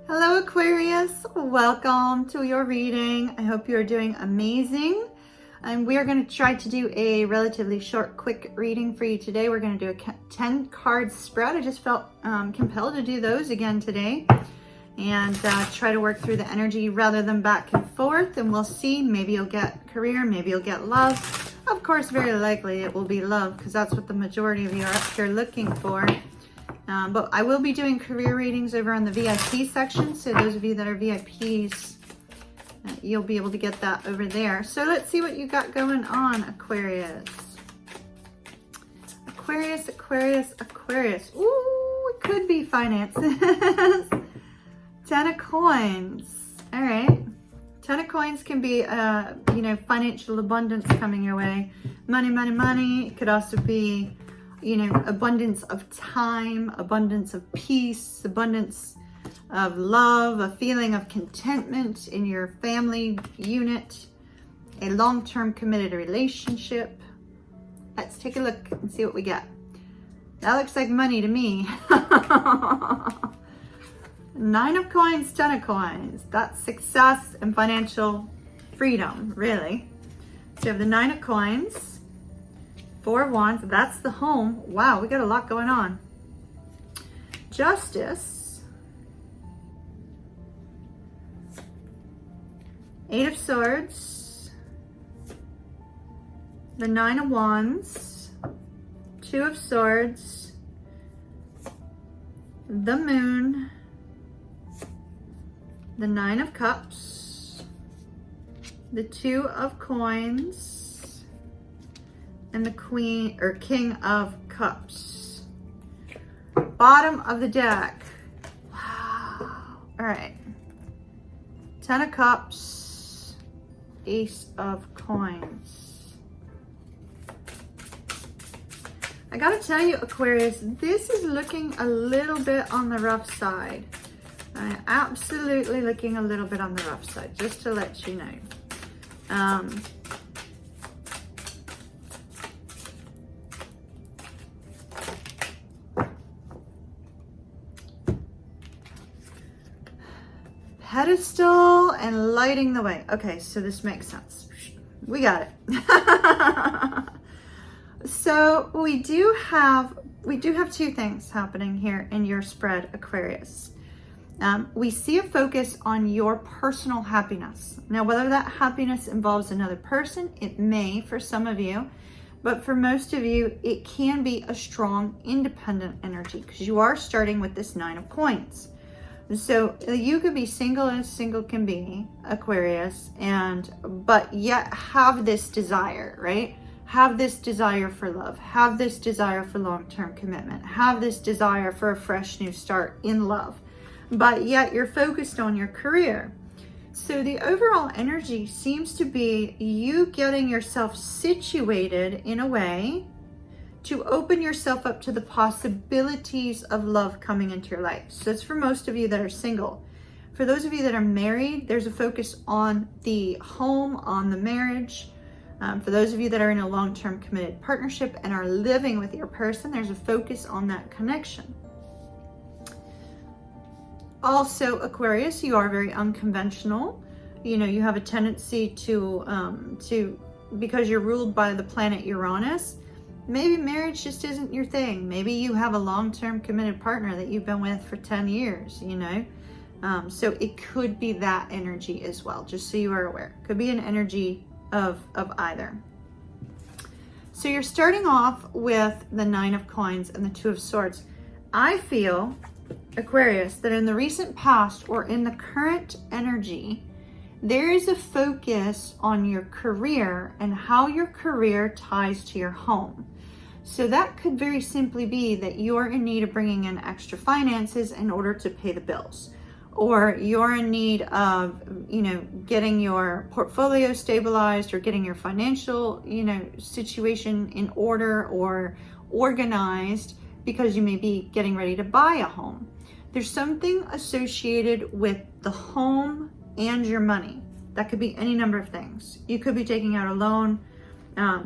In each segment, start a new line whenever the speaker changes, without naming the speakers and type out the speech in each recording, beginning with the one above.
Hello Aquarius, welcome to your reading. I hope you are doing amazing. And we are going to try to do a relatively short, quick reading for you today. We're going to do a 10 card spread. I just felt compelled to do those again today and try to work through the energy rather than back and forth. And we'll see, maybe you'll get career, maybe you'll get love. Of course, very likely it will be love because that's what the majority of you are up here looking for. But I will be doing career readings over on the VIP section. So those of you that are VIPs, you'll be able to get that over there. So let's see what you got going on, Aquarius. Aquarius, Aquarius, Aquarius. Ooh, it could be finances. 10 of coins. All right. 10 of coins can be, financial abundance coming your way. Money, money, money. It could also be, abundance of time, abundance of peace, abundance of love, a feeling of contentment in your family unit, a long-term committed relationship. Let's take a look and see what we get. That looks like money to me. 9 of coins, 10 of coins. That's success and financial freedom, really. So you have the 9 of coins. 4 of Wands, that's the home. Wow, we got a lot going on. Justice. 8 of Swords. The 9 of Wands. 2 of Swords. The Moon. The 9 of Cups. The 2 of Coins. And the Queen or King of Cups. Bottom of the deck. Wow. All right. 10 of Cups. Ace of Coins. I gotta tell you, Aquarius, this is looking a little bit on the rough side. Absolutely looking a little bit on the rough side, just to let you know. Pedestal and lighting the way. Okay, so this makes sense. We got it. So we do have 2 things happening here in your spread, Aquarius. We see a focus on your personal happiness. Now, whether that happiness involves another person, it may for some of you, but for most of you, it can be a strong, independent energy because you are starting with this 9 of coins. So you could be single as single can be, Aquarius, but yet have this desire, right? Have this desire for love, have this desire for long-term commitment, have this desire for a fresh new start in love, but yet you're focused on your career. So the overall energy seems to be you getting yourself situated in a way to open yourself up to the possibilities of love coming into your life. So it's for most of you that are single. For those of you that are married, there's a focus on the home, on the marriage. For those of you that are in a long-term committed partnership and are living with your person, there's a focus on that connection. Also, Aquarius, you are very unconventional. You have a tendency to because you're ruled by the planet Uranus, maybe marriage just isn't your thing. Maybe you have a long-term committed partner that you've been with for 10 years, So it could be that energy as well, just so you are aware. Could be an energy of either. So you're starting off with the 9 of coins and the 2 of swords. I feel, Aquarius, that in the recent past or in the current energy, there is a focus on your career and how your career ties to your home. So that could very simply be that you're in need of bringing in extra finances in order to pay the bills, or you're in need of, getting your portfolio stabilized or getting your financial, situation in order or organized because you may be getting ready to buy a home. There's something associated with the home and your money. That could be any number of things. You could be taking out a loan.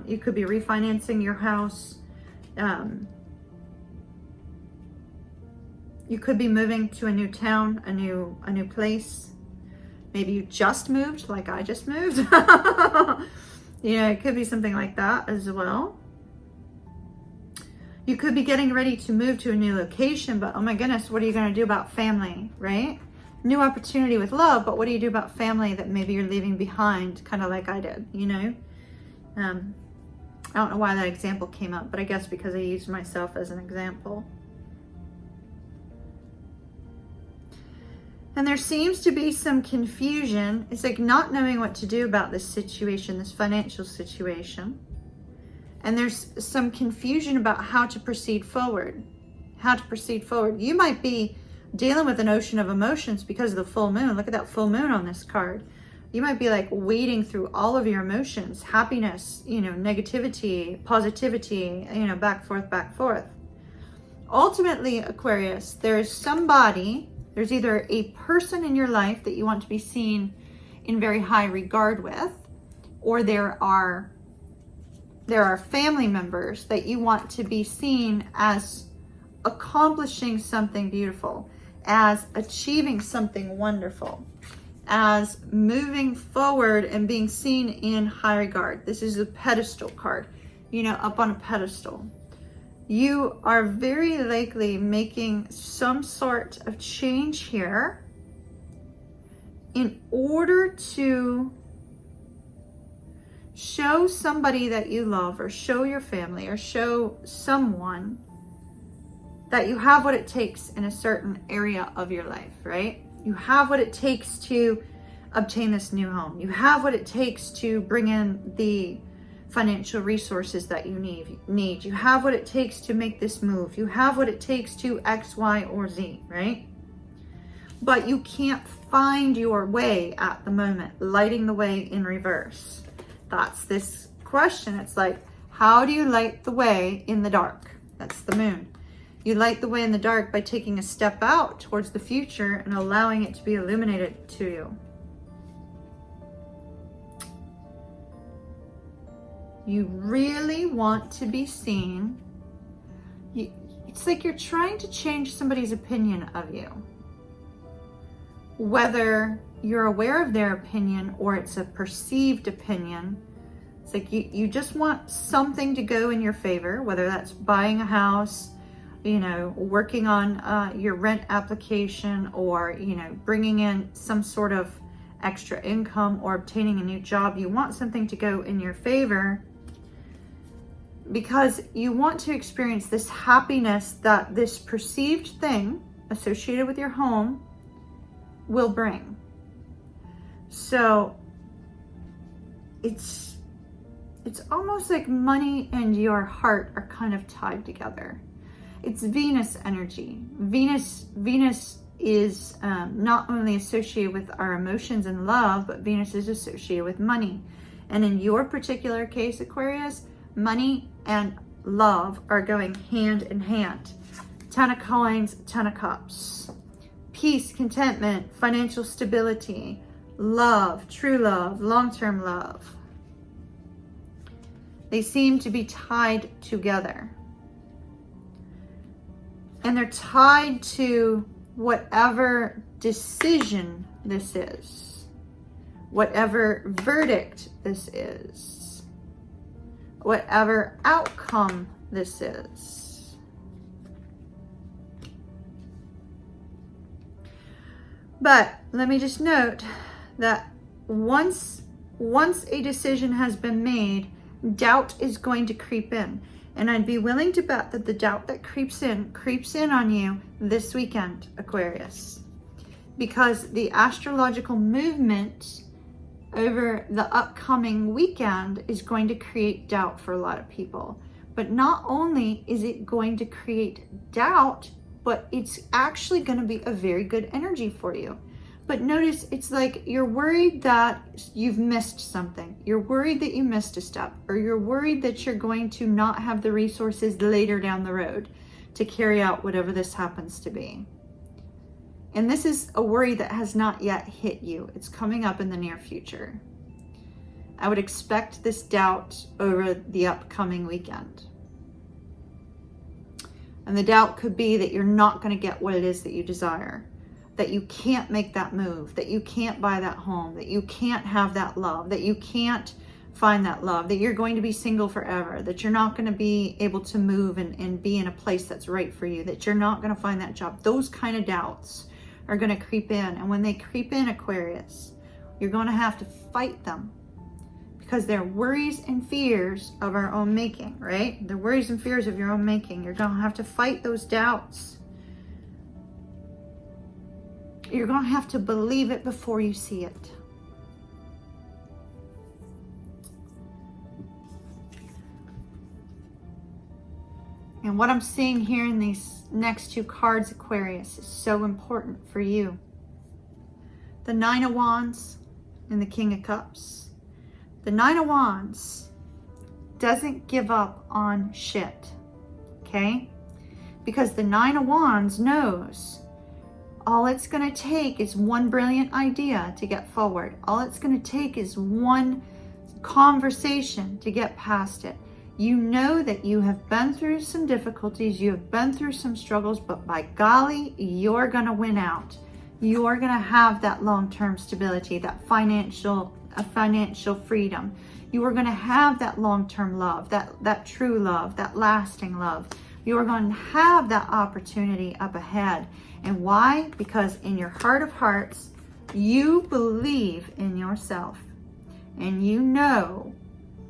You could be refinancing your house. You could be moving to a new town, a new place. Maybe you just moved, like I just moved. It could be something like that as well. You could be getting ready to move to a new location, but oh my goodness, what are you going to do about family, right? New opportunity with love, but what do you do about family that maybe you're leaving behind, kind of like I did, I don't know why that example came up, but I guess because I used myself as an example. And there seems to be some confusion. It's like not knowing what to do about this situation, this financial situation. And there's some confusion about how to proceed forward. You might be dealing with an ocean of emotions because of the full moon. Look at that full moon on this card. You might be like wading through all of your emotions, happiness, negativity, positivity, back, forth. Ultimately, Aquarius, there's either a person in your life that you want to be seen in very high regard with, or there are family members that you want to be seen as accomplishing something beautiful, as achieving something wonderful, as moving forward and being seen in high regard. This is a pedestal card, up on a pedestal. You are very likely making some sort of change here in order to show somebody that you love, or show your family, or show someone that you have what it takes in a certain area of your life, right? You have what it takes to obtain this new home. You have what it takes to bring in the financial resources that you need. You have what it takes to make this move. You have what it takes to X, Y, or Z, right? But you can't find your way at the moment, lighting the way in reverse. That's this question. It's like, how do you light the way in the dark? That's the moon. You light the way in the dark by taking a step out towards the future and allowing it to be illuminated to you. You really want to be seen. It's like you're trying to change somebody's opinion of you. Whether you're aware of their opinion or it's a perceived opinion, it's like you just want something to go in your favor, whether that's buying a house, working on your rent application, or, bringing in some sort of extra income or obtaining a new job. You want something to go in your favor because you want to experience this happiness that this perceived thing associated with your home will bring. So it's almost like money and your heart are kind of tied together. It's Venus energy. Venus is not only associated with our emotions and love, but Venus is associated with money. And in your particular case, Aquarius, money and love are going hand in hand. 10 of coins, 10 of cups. Peace, contentment, financial stability, love, true love, long-term love. They seem to be tied together. And they're tied to whatever decision this is, whatever verdict this is, whatever outcome this is. But let me just note that once a decision has been made, doubt is going to creep in. And I'd be willing to bet that the doubt that creeps in on you this weekend, Aquarius. Because the astrological movement over the upcoming weekend is going to create doubt for a lot of people. But not only is it going to create doubt, but it's actually going to be a very good energy for you. But notice, it's like you're worried that you've missed something. You're worried that you missed a step, or you're worried that you're going to not have the resources later down the road to carry out whatever this happens to be. And this is a worry that has not yet hit you. It's coming up in the near future. I would expect this doubt over the upcoming weekend. And the doubt could be that you're not going to get what it is that you desire, that you can't make that move, that you can't buy that home, that you can't have that love, that you can't find that love, that you're going to be single forever, that you're not going to be able to move and be in a place that's right for you, that you're not going to find that job. Those kind of doubts are going to creep in. And when they creep in, Aquarius, you're going to have to fight them, because they're worries and fears of our own making, right? They're worries and fears of your own making. You're going to have to fight those doubts. You're going to have to believe it before you see it. And what I'm seeing here in these next two cards, Aquarius, is so important for you. The Nine of Wands and the King of Cups. The Nine of Wands doesn't give up on shit, okay? Because the Nine of Wands knows all it's going to take is one brilliant idea to get forward. All it's going to take is one conversation to get past it. You know that you have been through some difficulties, you have been through some struggles, but by golly, you're going to win out. You're going to have that long-term stability, that financial freedom. You are going to have that long-term love, that true love, that lasting love. You are going to have that opportunity up ahead. And why? Because in your heart of hearts, you believe in yourself. And you know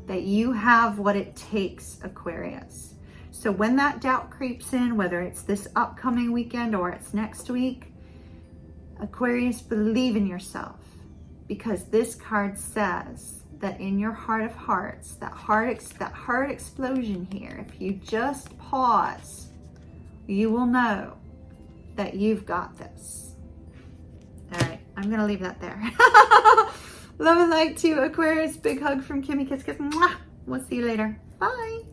that you have what it takes, Aquarius. So when that doubt creeps in, whether it's this upcoming weekend or it's next week, Aquarius, believe in yourself. Because this card says that in your heart of hearts, that heart explosion here, if you just pause, you will know that you've got this. All right, I'm going to leave that there. Love and light to Aquarius. Big hug from Kimmy. Kiss, kiss. Mwah. We'll see you later. Bye.